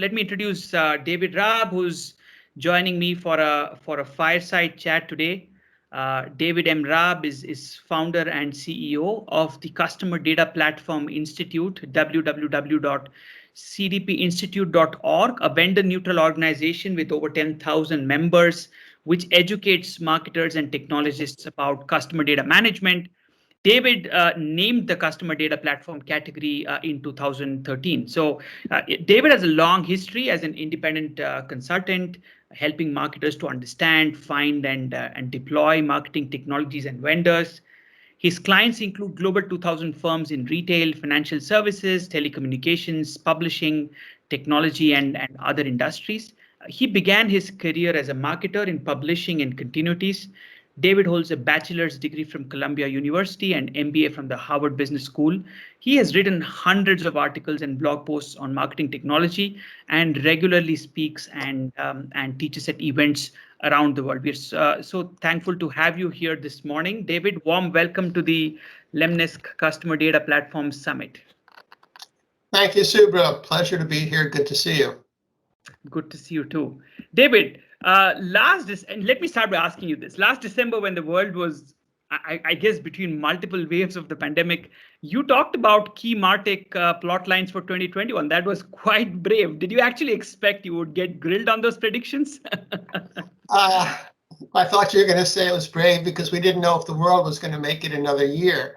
Let me introduce David Raab, who's joining me for a fireside chat today. David M. Raab is founder and CEO of the Customer Data Platform Institute, www.cdpinstitute.org, a vendor-neutral organization with over 10,000 members, which educates marketers and technologists about customer data management. David named the customer data platform category in 2013. So David has a long history as an independent consultant, helping marketers to understand, find, and deploy marketing technologies and vendors. His clients include Global 2000 firms in retail, financial services, telecommunications, publishing, technology, and other industries. He began his career as a marketer in publishing and continuities. David holds a bachelor's degree from Columbia University and MBA from the Harvard Business School. He has written hundreds of articles and blog posts on marketing technology and regularly speaks and teaches at events around the world. We're so thankful to have you here this morning. David, warm welcome to the Lemnisk Customer Data Platform Summit. Thank you, Subra. Pleasure to be here. Good to see you. Good to see you too. David, and let me start by asking you this. Last December, when the world was, I guess, between multiple waves of the pandemic, you talked about key martech plot lines for 2021. That was quite brave. Did you actually expect you would get grilled on those predictions? I thought you were going to say it was brave because we didn't know if the world was going to make it another year.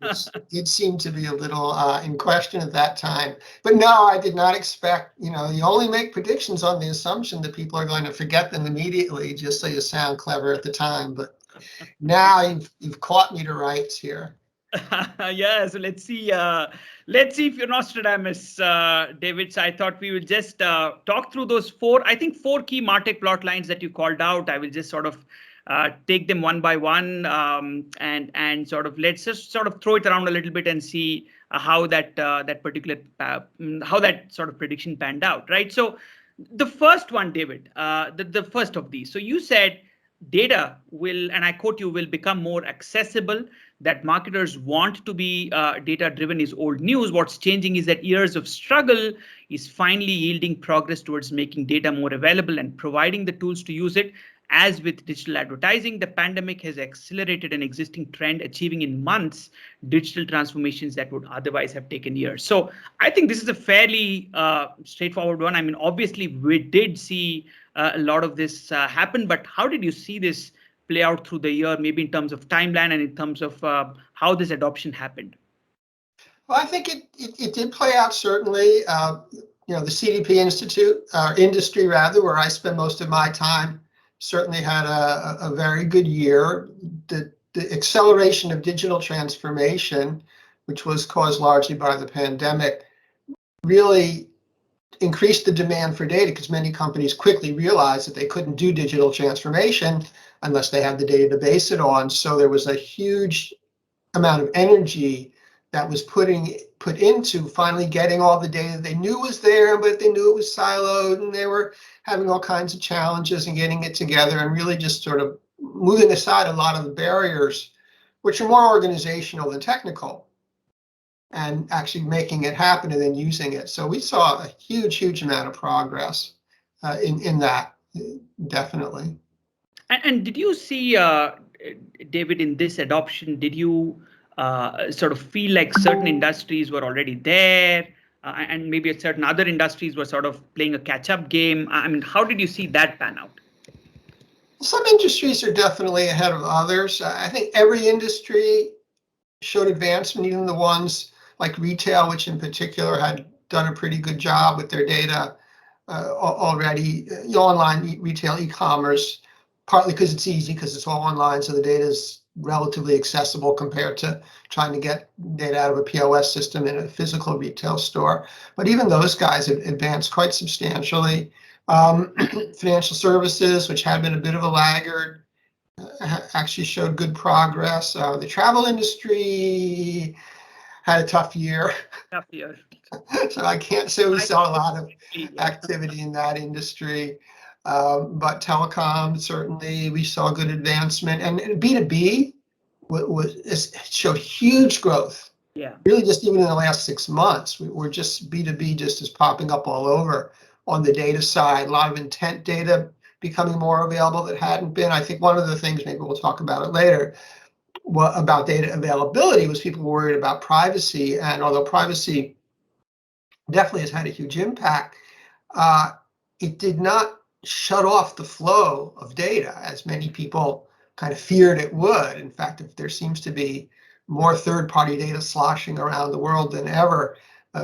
It did seem to be a little in question at that time. But no, I did not expect, you only make predictions on the assumption that people are going to forget them immediately, just so you sound clever at the time. But now you've caught me to rights here. Yeah, so let's see if you're Nostradamus, David. So I thought we would just talk through those four key martech plot lines that you called out. I will just sort of take them one by one and sort of let's just sort of throw it around a little bit and see how that sort of prediction panned out, right? So the first one, David, the first of these. So you said data will, and I quote you, will become more accessible. That marketers want to be data driven is old news. What's changing is that years of struggle is finally yielding progress towards making data more available and providing the tools to use it. As with digital advertising, the pandemic has accelerated an existing trend, achieving in months digital transformations that would otherwise have taken years. So I think this is a fairly straightforward one. I mean, obviously, we did see a lot of this happen, but how did you see this play out through the year, maybe in terms of timeline and in terms of how this adoption happened? Well, I think it did play out, certainly. The CDP Institute, industry rather, where I spend most of my time, certainly had a very good year. The acceleration of digital transformation, which was caused largely by the pandemic, really increased the demand for data because many companies quickly realized that they couldn't do digital transformation unless they had the data to base it on. So there was a huge amount of energy that was put into finally getting all the data they knew was there, but they knew it was siloed, and they were having all kinds of challenges in getting it together and really just sort of moving aside a lot of the barriers, which are more organizational than technical, and actually making it happen and then using it. So we saw a huge amount of progress in that, definitely. And did you see, David, in this adoption, did you sort of feel like certain industries were already there and maybe certain other industries were sort of playing a catch-up game? I mean, how did you see that pan out? Some industries are definitely ahead of others. I think every industry showed advancement, even the ones like retail, which in particular had done a pretty good job with their data already. Online retail, e-commerce, partly because it's easy, because it's all online, so the data is relatively accessible compared to trying to get data out of a POS system in a physical retail store. But even those guys have advanced quite substantially. Financial services, which had been a bit of a laggard, actually showed good progress. The travel industry had a tough year. So I can't say we saw a lot of activity in that industry. But telecom, certainly, we saw good advancement. And B2B showed huge growth Yeah. Really just even in the last 6 months, we're just B2B just is popping up all over on the data side. A lot of intent data becoming more available that hadn't been. I think one of the things, maybe we'll talk about it later, about data availability was people were worried about privacy. And although privacy definitely has had a huge impact, it did not shut off the flow of data as many people kind of feared it would. In fact, if there seems to be more third-party data sloshing around the world than ever,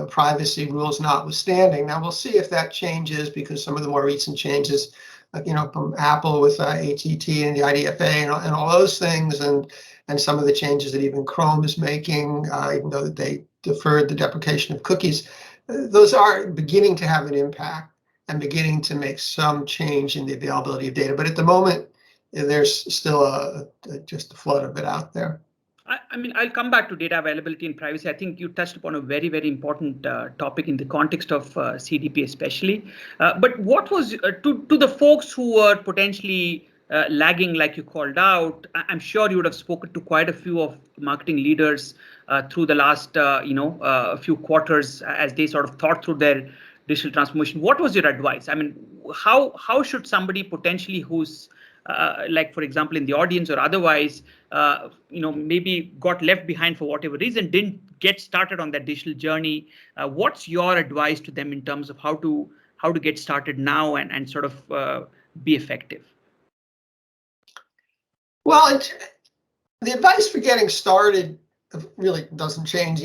privacy rules notwithstanding. Now we'll see if that changes, because some of the more recent changes, from Apple with ATT and the IDFA and all those things, and some of the changes that even Chrome is making, even though that they deferred the deprecation of cookies, those are beginning to have an impact and beginning to make some change in the availability of data. But at the moment, there's still just a flood of it out there. I mean, I'll come back to data availability and privacy. I think you touched upon a very, very important topic in the context of CDP especially. But what was, to the folks who were potentially lagging, like you called out, I'm sure you would have spoken to quite a few of marketing leaders through the last, few quarters as they sort of thought through their digital transformation. What was your advice? I mean, how should somebody potentially who's like, for example, in the audience or otherwise, maybe got left behind for whatever reason, didn't get started on that digital journey? What's your advice to them in terms of how to get started now and sort of be effective? Well, the advice for getting started really doesn't change,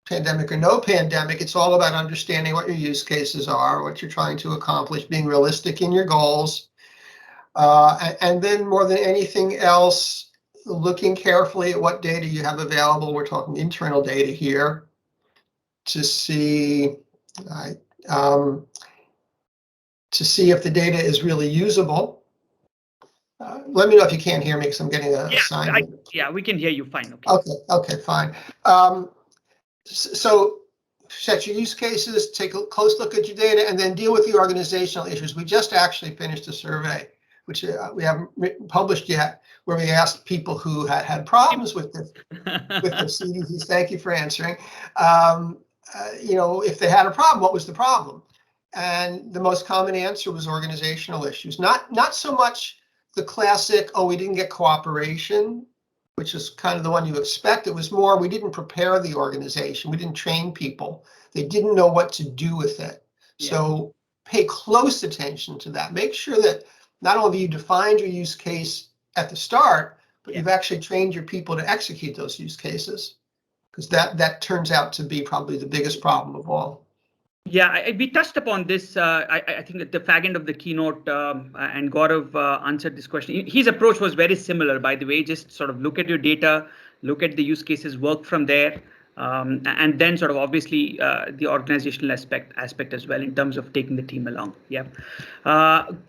pandemic or no pandemic. It's all about understanding what your use cases are, what you're trying to accomplish, being realistic in your goals. And then more than anything else, looking carefully at what data you have available. We're talking internal data here, to see if the data is really usable. Let me know if you can't hear me, because I'm getting a sign. Yeah, we can hear you fine. Okay, fine. So set your use cases, take a close look at your data, and then deal with the organizational issues. We just actually finished a survey, which we haven't published yet, where we asked people who had problems with the CDPs. Thank you for answering. If they had a problem, what was the problem? And the most common answer was organizational issues. Not so much the classic, oh, we didn't get cooperation, which is kind of the one you expect. It was more, we didn't prepare the organization. We didn't train people. They didn't know what to do with it. Yeah. So pay close attention to that. Make sure that not only have you defined your use case at the start, but you've actually trained your people to execute those use cases, because that turns out to be probably the biggest problem of all. Yeah, we touched upon this. I think at the fag end of the keynote, and Gaurav answered this question. His approach was very similar, by the way. Just sort of look at your data, look at the use cases, work from there, and then sort of obviously the organizational aspect as well in terms of taking the team along. Yeah,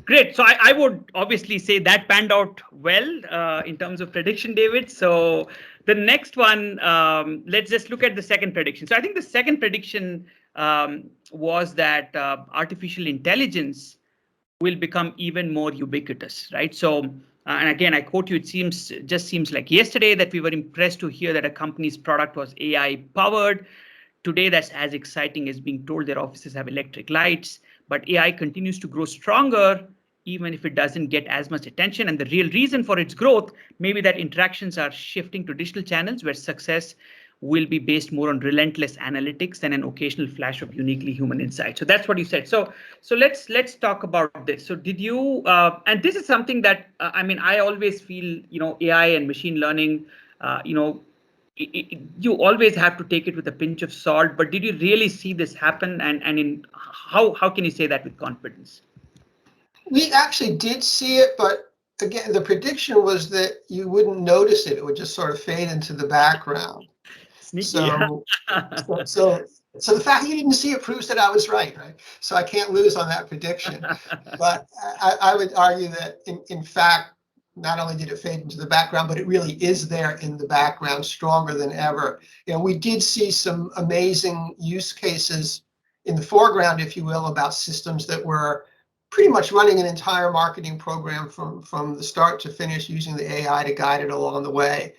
great. So I would obviously say that panned out well in terms of prediction, David. So the next one, let's just look at the second prediction. So I think the second prediction was that artificial intelligence will become even more ubiquitous, right? So, and again, I quote you, it just seems like yesterday that we were impressed to hear that a company's product was AI powered. Today, that's as exciting as being told their offices have electric lights, but AI continues to grow stronger, even if it doesn't get as much attention. And the real reason for its growth may be that interactions are shifting to digital channels where success will be based more on relentless analytics than an occasional flash of uniquely human insight. So that's what you said. So let's talk about this. So did you? And this is something that I mean, I always feel, AI and machine learning, you always have to take it with a pinch of salt. But did you really see this happen? And in how can you say that with confidence? We actually did see it, but again, the prediction was that you wouldn't notice it. It would just sort of fade into the background. So the fact you didn't see it proves that I was right? So I can't lose on that prediction. But I would argue that in fact, not only did it fade into the background, but it really is there in the background, stronger than ever. We did see some amazing use cases in the foreground, if you will, about systems that were pretty much running an entire marketing program from the start to finish, using the AI to guide it along the way.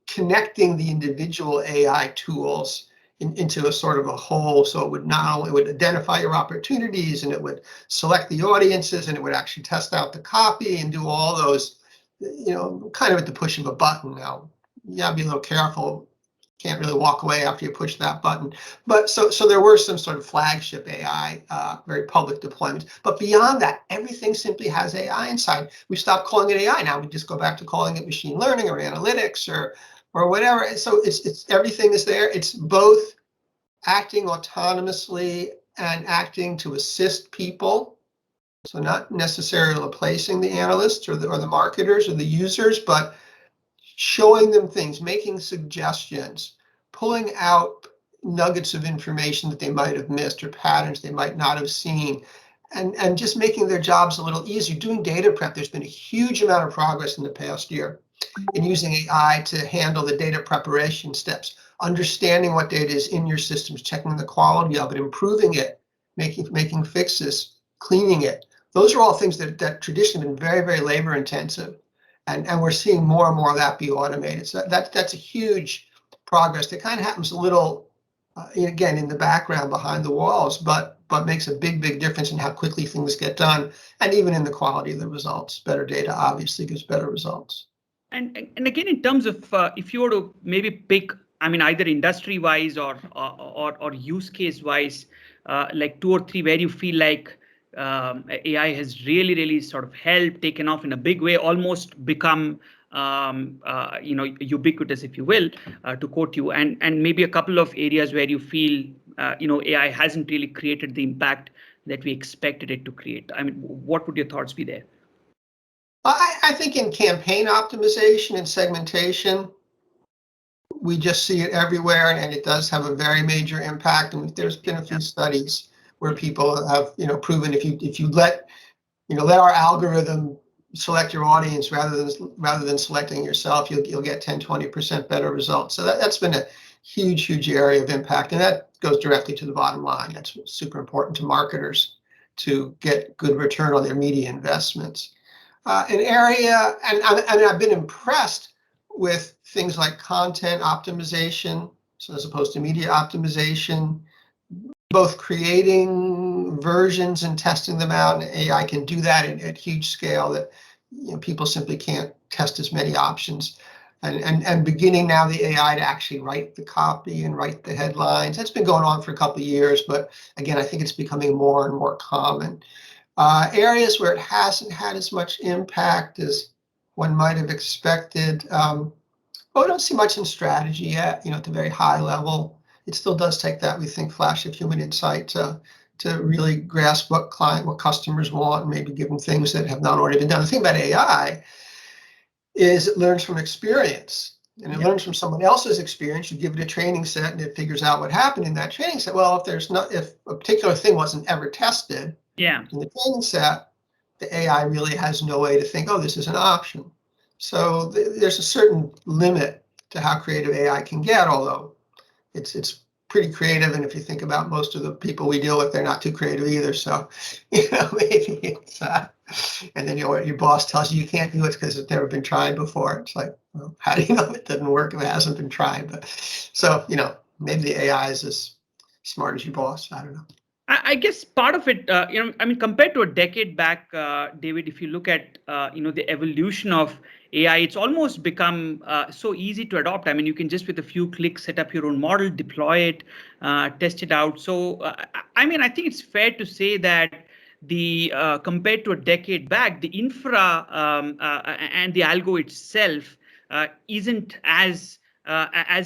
connecting the individual AI tools into a sort of a whole, so it would not only would identify your opportunities, and it would select the audiences, and it would actually test out the copy and do all those, kind of at the push of a button. Now, you gotta be a little careful. Can't really walk away after you push that button. But so there were some sort of flagship AI, very public deployments. But beyond that, everything simply has AI inside. We stopped calling it AI now. We just go back to calling it machine learning or analytics or whatever. So it's everything is there. It's both acting autonomously and acting to assist people. So not necessarily replacing the analysts or the marketers or the users, but showing them things, making suggestions, pulling out nuggets of information that they might have missed or patterns they might not have seen, and just making their jobs a little easier. Doing data prep, there's been a huge amount of progress in the past year in using AI to handle the data preparation steps, understanding what data is in your systems, checking the quality of it, improving it, making fixes, cleaning it. Those are all things that traditionally have been very, very labor intensive. And we're seeing more and more of that be automated. So that's a huge progress that kind of happens a little, again, in the background behind the walls, but makes a big, big difference in how quickly things get done, and even in the quality of the results. Better data obviously gives better results. And again, in terms of if you were to maybe pick, I mean, either industry wise or use case wise, like 2 or 3 where you feel like AI has really sort of helped, taken off in a big way, almost become ubiquitous, if you will, to quote you, and maybe a couple of areas where you feel AI hasn't really created the impact that we expected it to create. I mean, what would your thoughts be there? I think in campaign optimization and segmentation, we just see it everywhere, and it does have a very major impact. And there's been a few studies where people have proven if you let our algorithm select your audience rather than selecting yourself, you'll get 10-20% better results. So that's been a huge area of impact, and that goes directly to the bottom line. That's super important to marketers to get good return on their media investments. An area, and I've been impressed with things like content optimization, so as opposed to media optimization, both creating versions and testing them out, and AI can do that at huge scale that people simply can't test as many options. And beginning now the AI to actually write the copy and write the headlines. That's been going on for a couple of years, but again, I think it's becoming more and more common. Areas where it hasn't had as much impact as one might have expected. We don't see much in strategy yet, at the very high level. It still does take that, we think, flash of human insight to really grasp what customers want, and maybe give them things that have not already been done. The thing about AI is it learns from experience, and it learns from someone else's experience. You give it a training set, and it figures out what happened in that training set. Well, if a particular thing wasn't ever tested in the training set, the AI really has no way to think, oh, this is an option. So there's a certain limit to how creative AI can get, although it's pretty creative. And if you think about most of the people we deal with, they're not too creative either. So, maybe it's, and then your boss tells you can't do it because it's never been tried before. It's like, well, how do you know it doesn't work if it hasn't been tried? But so, maybe the AI is as smart as your boss. I don't know. I guess part of it, I mean, compared to a decade back, David, if you look at, the evolution of AI, it's almost become so easy to adopt. I mean, you can just with a few clicks set up your own model, deploy it, test it out. So, I mean, I think it's fair to say that the compared to a decade back, the infra and the algo itself isn't as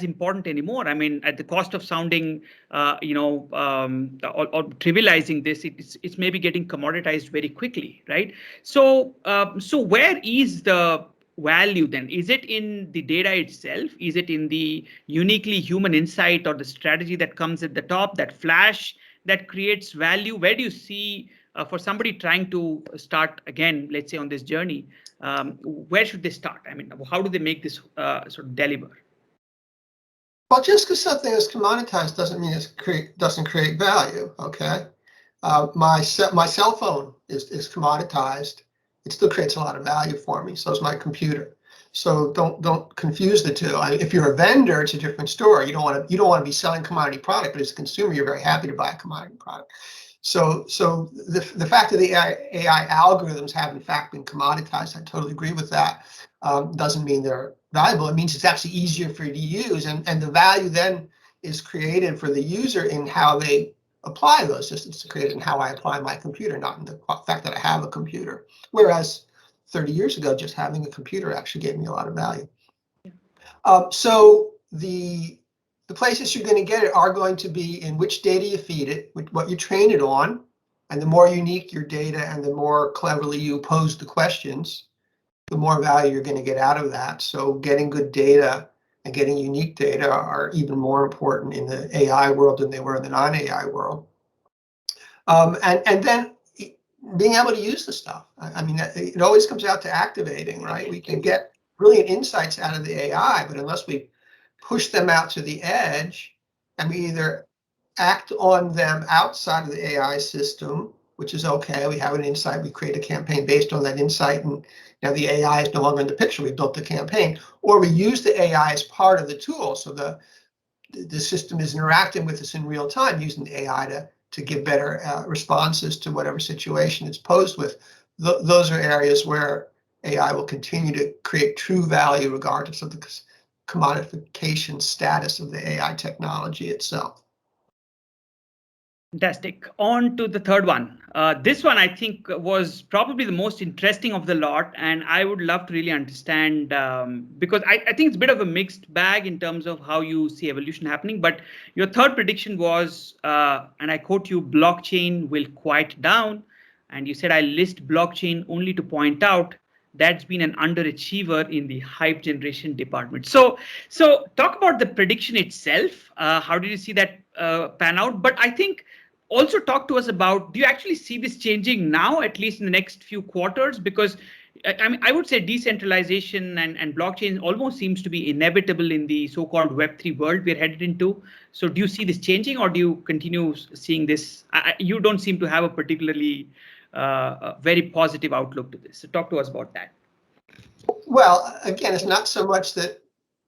important anymore. I mean, at the cost of sounding, or trivializing this, it's maybe getting commoditized very quickly, right? So, so where is the value then? Is it in the data itself? Is it in the uniquely human insight or the strategy that comes at the top, that flash that creates value? Where do you see for somebody trying to start again, let's say on this journey, where should they start? I mean, how do they make this sort of deliver? Well, just because something is commoditized doesn't mean it doesn't create value. Okay, my cell phone is commoditized. It still creates a lot of value for me. So is my computer. So don't confuse the two. If you're a vendor, it's a different story. You don't want to be selling commodity product, but as a consumer, you're very happy to buy a commodity product. So the fact that the AI algorithms have in fact been commoditized, I totally agree with that. Doesn't mean they're valuable. It means it's actually easier for you to use, and the value then is created for the user in how they apply those systems. It's created in how I apply my computer, not in the fact that I have a computer. Whereas 30 years ago, just having a computer actually gave me a lot of value. So the places you're going to get it are going to be in which data you feed it, what you train it on, and the more unique your data and the more cleverly you pose the questions, the more value you're going to get out of that. So getting good data and getting unique data are even more important in the AI world than they were in the non-AI world. And then being able to use the stuff. I mean, it always comes out to activating, right? We can get brilliant insights out of the AI, but unless we push them out to the edge and we either act on them outside of the AI system, which is okay, we have an insight, we create a campaign based on that insight, and now the AI is no longer in the picture, we built the campaign, or we use the AI as part of the tool, so the system is interacting with us in real time using the AI to give better responses to whatever situation it's posed with. Those are areas where AI will continue to create true value regardless of the commodification status of the AI technology itself. Fantastic. On to the third one. This one, I think, was probably the most interesting of the lot, and I would love to really understand because I think it's a bit of a mixed bag in terms of how you see evolution happening. But your third prediction was, and I quote you, blockchain will quiet down. And you said, I list blockchain only to point out that's been an underachiever in the hype generation department. So talk about the prediction itself. How did you see that pan out? But I think also talk to us about, do you actually see this changing now, at least in the next few quarters? Because I mean, I would say decentralization and blockchain almost seems to be inevitable in the so-called Web3 world we're headed into. So do you see this changing, or do you continue seeing this? You don't seem to have a particularly very positive outlook to this. So talk to us about that. Well, again, it's not so much that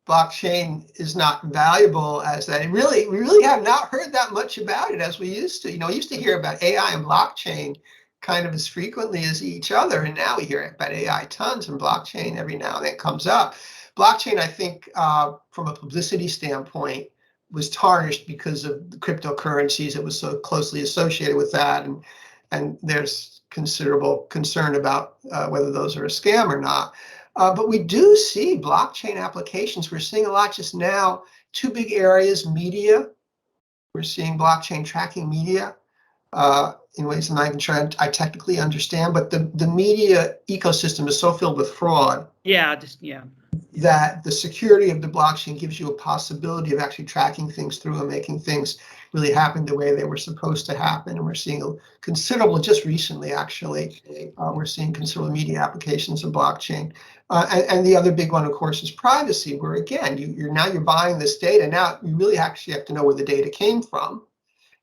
blockchain is not valuable as that we really have not heard that much about it as we used to. We used to hear about AI and blockchain kind of as frequently as each other, and now we hear about AI tons, and blockchain every now and then comes up. Blockchain, I think, from a publicity standpoint, was tarnished because of the cryptocurrencies. It was so closely associated with that, and there's considerable concern about whether those are a scam or not. But we do see blockchain applications. We're seeing a lot just now. Two big areas: media. We're seeing blockchain tracking media in ways I'm not even sure I technically understand. But the media ecosystem is so filled with fraud. Yeah, That the security of the blockchain gives you a possibility of actually tracking things through and making things really happen the way they were supposed to happen. And we're seeing a considerable, just recently actually, we're seeing considerable media applications of blockchain. And the other big one, of course, is privacy, where again, you're buying this data. Now you really actually have to know where the data came from.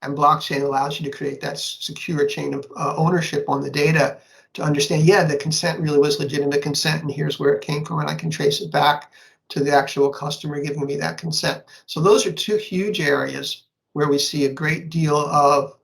And blockchain allows you to create that secure chain of ownership on the data to understand, yeah, the consent really was legitimate consent, and here's where it came from, and I can trace it back to the actual customer giving me that consent. So those are two huge areas where we see a great deal of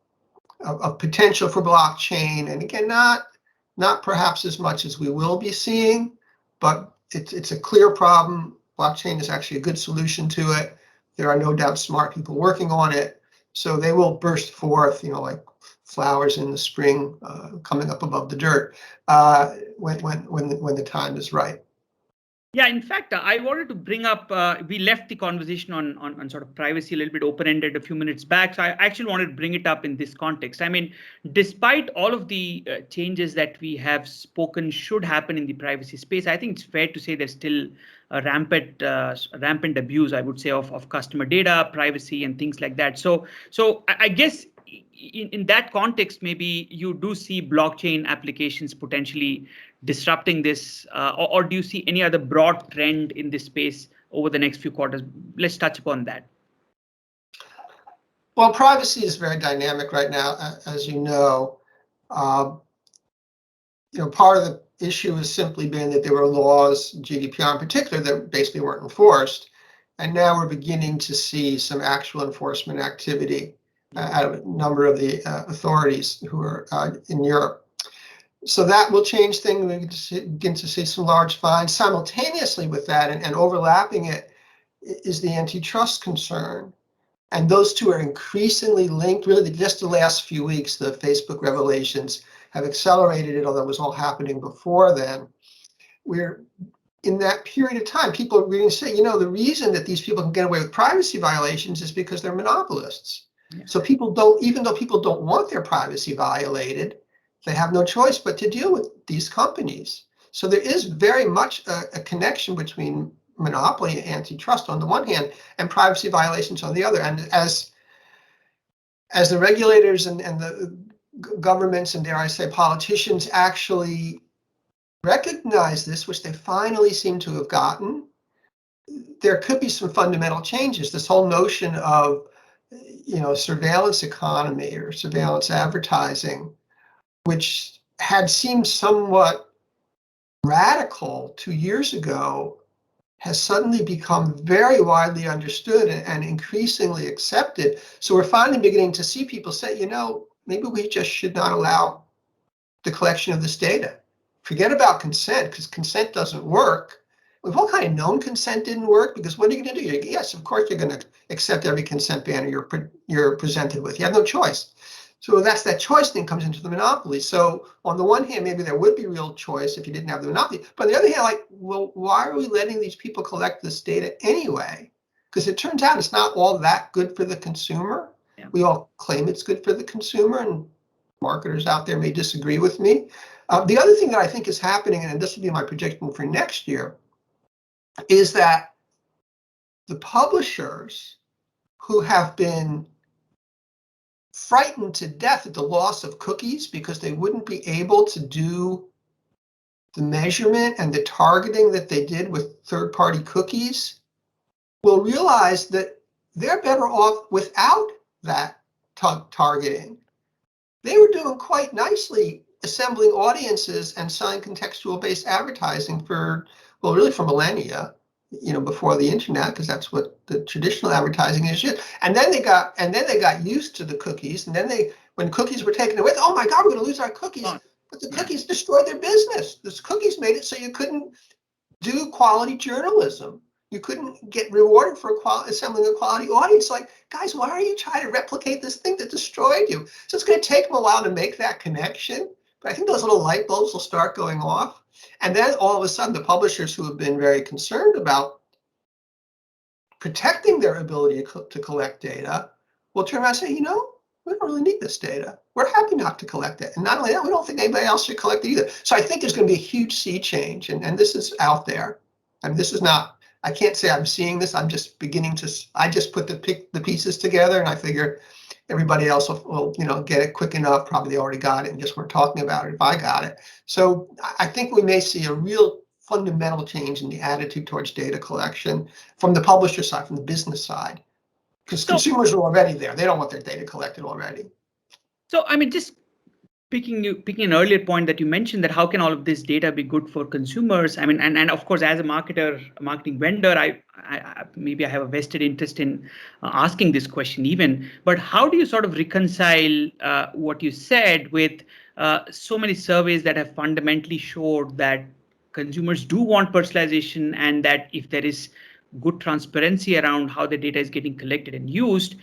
potential for blockchain, and again, not perhaps as much as we will be seeing, but it's a clear problem. Blockchain is actually a good solution to it. There are no doubt smart people working on it, so they will burst forth, like flowers in the spring coming up above the dirt when the time is right. Yeah, in fact, I wanted to bring up, we left the conversation on sort of privacy a little bit open-ended a few minutes back. So I actually wanted to bring it up in this context. I mean, despite all of the changes that we have spoken should happen in the privacy space, I think it's fair to say there's still a rampant abuse, I would say, of customer data, privacy, and things like that. So I guess in that context, maybe you do see blockchain applications potentially disrupting this, or do you see any other broad trend in this space over the next few quarters? Let's touch upon that. Well, privacy is very dynamic right now, as you know. Part of the issue has simply been that there were laws, GDPR in particular, that basically weren't enforced. And now we're beginning to see some actual enforcement activity out of a number of the authorities who are in Europe. So that will change things. We begin to see some large fines. Simultaneously with that, and overlapping it, is the antitrust concern. And those two are increasingly linked. Really, just the last few weeks, the Facebook revelations have accelerated it, although it was all happening before then. We're in that period of time, people are going to say, the reason that these people can get away with privacy violations is because they're monopolists. Yeah. So people don't, even though people don't want their privacy violated, they have no choice but to deal with these companies. So there is very much a connection between monopoly and antitrust on the one hand and privacy violations on the other. And as the regulators and the governments and, dare I say, politicians actually recognize this, which they finally seem to have gotten, there could be some fundamental changes. This whole notion of, surveillance economy or surveillance advertising, which had seemed somewhat radical 2 years ago, has suddenly become very widely understood and increasingly accepted. So we're finally beginning to see people say, maybe we just should not allow the collection of this data. Forget about consent, because consent doesn't work. We've all kind of known consent didn't work, because what are you going to do? Yes, of course you're going to accept every consent banner you're presented with. You have no choice. So that choice thing comes into the monopoly. So on the one hand, maybe there would be real choice if you didn't have the monopoly. But on the other hand, why are we letting these people collect this data anyway? Because it turns out it's not all that good for the consumer. Yeah. We all claim it's good for the consumer, and marketers out there may disagree with me. The other thing that I think is happening, and this will be my prediction for next year, is that the publishers who have been frightened to death at the loss of cookies because they wouldn't be able to do the measurement and the targeting that they did with third-party cookies will realize that they're better off without that targeting. They were doing quite nicely assembling audiences and selling contextual-based advertising for millennia, before the internet, because that's what the traditional advertising is. And then they got used to the cookies, and then when cookies were taken away, oh my God, we're going to lose our cookies. But the cookies destroyed their business. The cookies made it so you couldn't do quality journalism. You couldn't get rewarded for assembling a quality audience. Like, guys, why are you trying to replicate this thing that destroyed you? So it's going to take them a while to make that connection. But I think those little light bulbs will start going off. And then all of a sudden, the publishers who have been very concerned about protecting their ability to collect data will turn around and say, we don't really need this data. We're happy not to collect it. And not only that, we don't think anybody else should collect it either. So I think there's going to be a huge sea change. And this is out there. I mean, this is not, I can't say I'm seeing this. I'm just I just put the pieces together, and I figure everybody else will get it quick enough. Probably they already got it and just weren't talking about it if I got it. So I think we may see a real fundamental change in the attitude towards data collection from the publisher side, from the business side, because consumers are already there. They don't want their data collected already. So, I mean, just picking an earlier point that you mentioned, that how can all of this data be good for consumers? I mean, and of course, as a marketing vendor, I maybe I have a vested interest in asking this question even. But how do you sort of reconcile what you said with so many surveys that have fundamentally showed that consumers do want personalization, and that if there is good transparency around how the data is getting collected and used,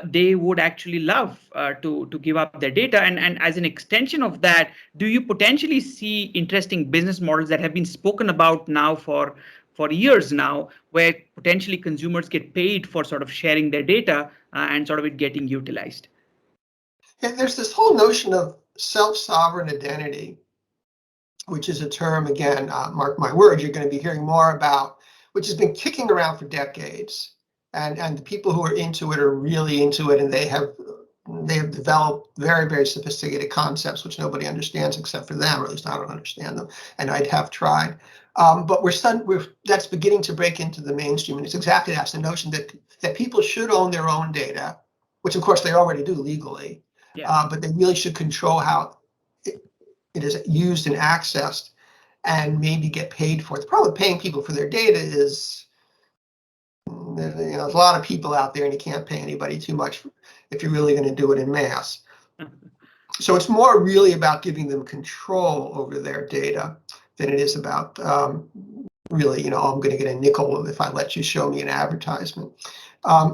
they would actually love to give up their data. And as an extension of that, do you potentially see interesting business models that have been spoken about now for years now, where potentially consumers get paid for sort of sharing their data and sort of it getting utilized? Yeah, there's this whole notion of self-sovereign identity, which is a term, again, mark my words, you're going to be hearing more about, which has been kicking around for decades. And the people who are into it are really into it, and they have developed very, very sophisticated concepts, which nobody understands except for them, or at least I don't understand them, and I'd have tried. But that's beginning to break into the mainstream, and it's exactly that's the notion that people should own their own data, which of course they already do legally, but they really should control how it is used and accessed. and maybe get paid for it. The problem with paying people for their data is, there's a lot of people out there and you can't pay anybody too much if you're really going to do it in mass. So it's more really about giving them control over their data than it is about really, I'm going to get a nickel if I let you show me an advertisement.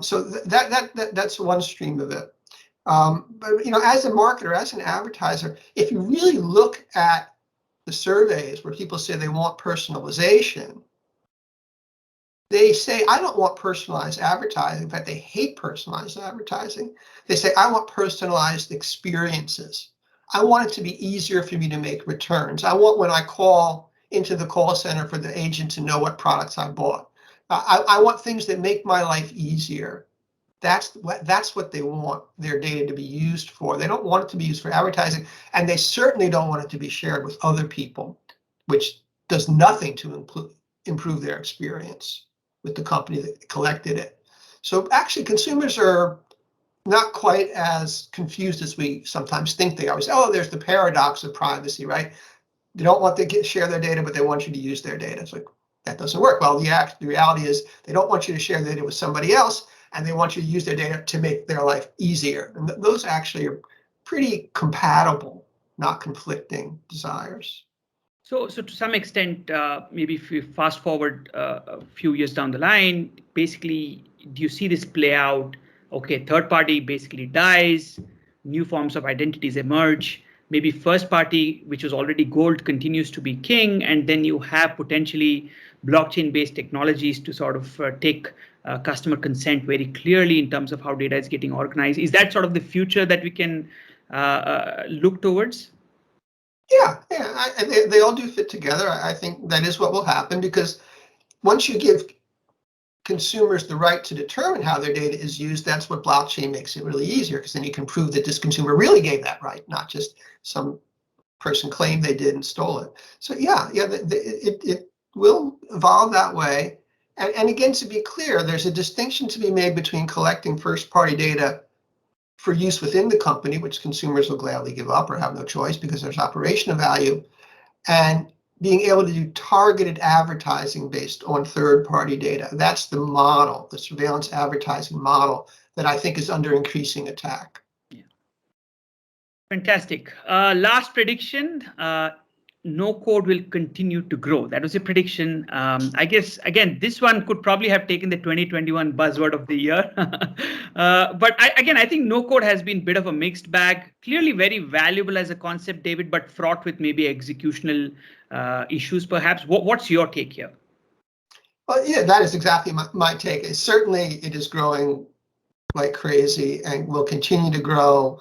So that's one stream of it. But as a marketer, as an advertiser, if you really look at the surveys where people say they want personalization, they say, I don't want personalized advertising. In fact, they hate personalized advertising. They say, I want personalized experiences. I want it to be easier for me to make returns. I want when I call into the call center for the agent to know what products I bought. I want things that make my life easier. That's what they want their data to be used for. They don't want it to be used for advertising, and they certainly don't want it to be shared with other people, which does nothing to improve their experience with the company that collected it. So actually, consumers are not quite as confused as we sometimes think they are. We say, oh, there's the paradox of privacy, right? They don't want to share their data, but they want you to use their data. It's like, that doesn't work. Well, the reality is they don't want you to share their data with somebody else, and they want you to use their data to make their life easier. And those actually are pretty compatible, not conflicting desires. So to some extent, maybe if you fast forward a few years down the line, basically, do you see this play out? Okay, third party basically dies, new forms of identities emerge. Maybe first party, which was already gold, continues to be king, and then you have potentially blockchain-based technologies to sort of take customer consent very clearly in terms of how data is getting organized. Is that sort of the future that we can look towards? Yeah, they all do fit together. I think that is what will happen, because once you give consumers the right to determine how their data is used, that's what blockchain makes it really easier, because then you can prove that this consumer really gave that right, not just some person claimed they did and stole it. So it will evolve that way. And again, to be clear, there's a distinction to be made between collecting first-party data for use within the company, which consumers will gladly give up or have no choice because there's operational value, and being able to do targeted advertising based on third-party data. That's the model, the surveillance advertising model, that I think is under increasing attack. Yeah. Fantastic. Last prediction. No code will continue to grow. That was a prediction. I guess, again, this one could probably have taken the 2021 buzzword of the year. But I think no code has been a bit of a mixed bag. Clearly very valuable as a concept, David, but fraught with maybe executional issues, perhaps. What's your take here? Well, yeah, that is exactly my take. Certainly, it is growing like crazy and will continue to grow.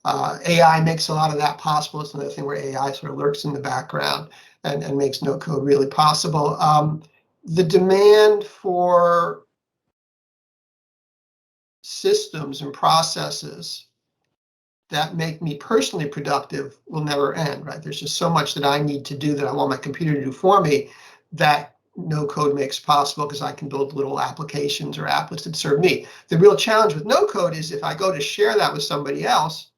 AI makes a lot of that possible. It's another thing where AI sort of lurks in the background and makes no code really possible. The demand for systems and processes that make me personally productive will never end, right? There's just so much that I need to do that I want my computer to do for me that no code makes possible, because I can build little applications or applets that serve me. The real challenge with no code is if I go to share that with somebody else,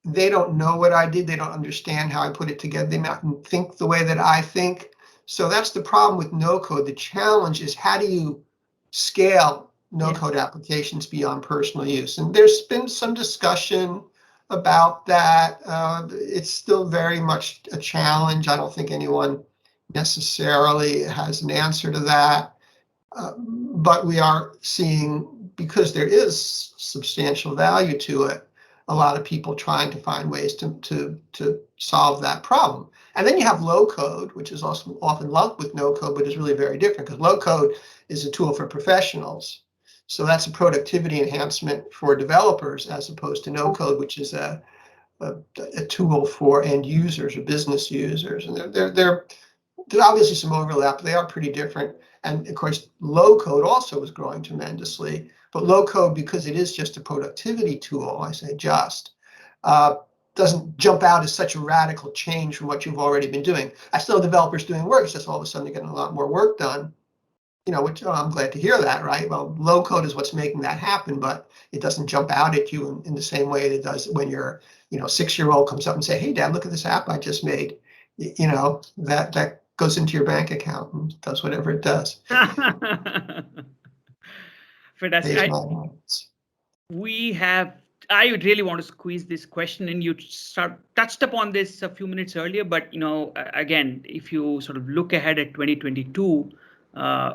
they don't know what I did. They don't understand how I put it together. They don't think the way that I think. So that's the problem with no code. The challenge is, how do you scale no code applications beyond personal use? And there's been some discussion about that. It's still very much a challenge. I don't think anyone necessarily has an answer to that. But we are seeing, because there is substantial value to it, a lot of people trying to find ways to solve that problem. And then you have low code, which is also often lumped with no code, but is really very different, because low code is a tool for professionals. So that's a productivity enhancement for developers, as opposed to no code, which is a tool for end users or business users. And there's obviously some overlap. They are pretty different. And of course, low code also is growing tremendously. But low code, because it is just a productivity tool, I say just, doesn't jump out as such a radical change from what you've already been doing. I still have developers doing work. It's just all of a sudden they're getting a lot more work done, which I'm glad to hear that, right? Well, low code is what's making that happen, but it doesn't jump out at you in the same way it does when your 6-year-old comes up and say, hey, Dad, look at this app I just made. that goes into your bank account and does whatever it does. Fantastic. I really want to squeeze this question in. You touched upon this a few minutes earlier, but again, if you sort of look ahead at 2022,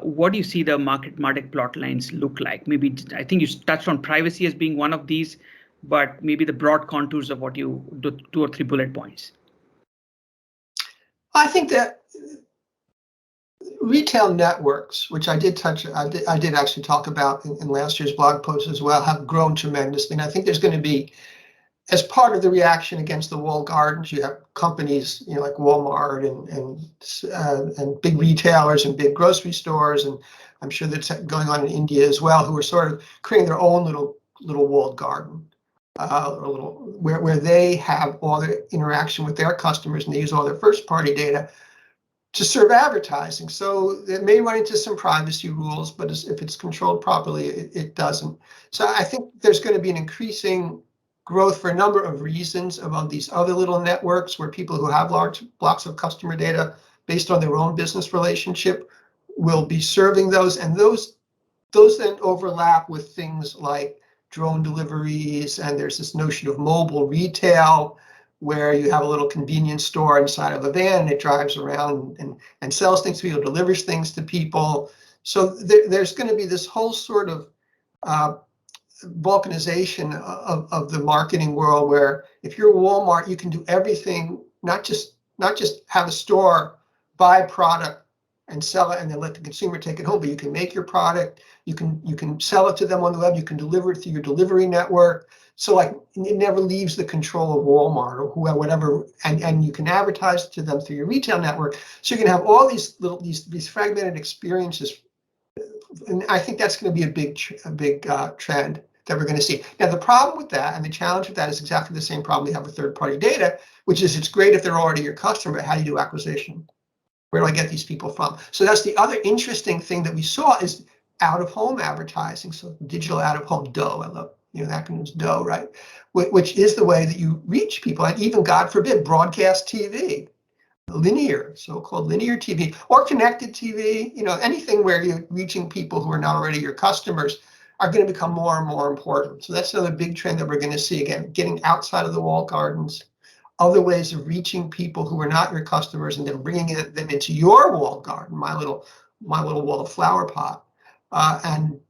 what do you see the martech plot lines look like? Maybe I think you touched on privacy as being one of these, but maybe the broad contours of what you do, 2 or 3 bullet points. I think that retail networks, which I did actually talk about in last year's blog post as well, have grown tremendously. And I think there's going to be, as part of the reaction against the walled gardens, you have companies, like Walmart and big retailers and big grocery stores, and I'm sure that's going on in India as well, who are sort of creating their own little walled garden, where they have all their interaction with their customers and they use all their first-party data to serve advertising. So it may run into some privacy rules, but if it's controlled properly, it doesn't. So I think there's going to be an increasing growth for a number of reasons among these other little networks, where people who have large blocks of customer data based on their own business relationship will be serving those. And those then overlap with things like drone deliveries, and there's this notion of mobile retail, where you have a little convenience store inside of a van and it drives around and sells things to people, delivers things to people. So there's going to be this whole sort of balkanization of the marketing world, where if you're Walmart, you can do everything, not just have a store, buy product and sell it and then let the consumer take it home, but you can make your product, you can sell it to them on the web, you can deliver it through your delivery network. So like it never leaves the control of Walmart or whatever, and you can advertise to them through your retail network. So you can have all these fragmented experiences, and I think that's going to be a big trend that we're going to see. Now the problem with that and the challenge with that is exactly the same problem we have with third-party data, which is it's great if they're already your customer, but how do you do acquisition? Where do I get these people from? So that's the other interesting thing that we saw is out-of-home advertising. So digital out-of-home, DOE, I love the acronyms DOE, right? Which is the way that you reach people, and even, God forbid, broadcast TV, linear, so-called linear TV, or connected TV, anything where you're reaching people who are not already your customers are going to become more and more important. So that's another big trend that we're going to see, again, getting outside of the walled gardens, other ways of reaching people who are not your customers and then bringing them into your walled garden, my little walled flower pot, and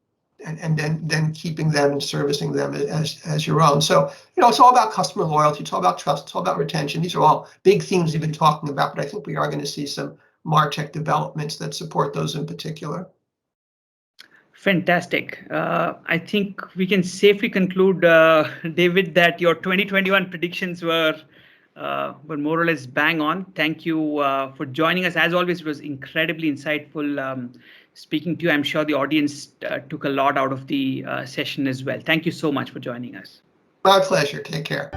then keeping them and servicing them as your own. So, it's all about customer loyalty, it's all about trust, it's all about retention. These are all big themes we've been talking about, but I think we are going to see some martech developments that support those in particular. Fantastic. I think we can safely conclude, David, that your 2021 predictions were more or less bang on. Thank you for joining us. As always, it was incredibly insightful speaking to you. I'm sure the audience took a lot out of the session as well. Thank you so much for joining us. My pleasure. Take care.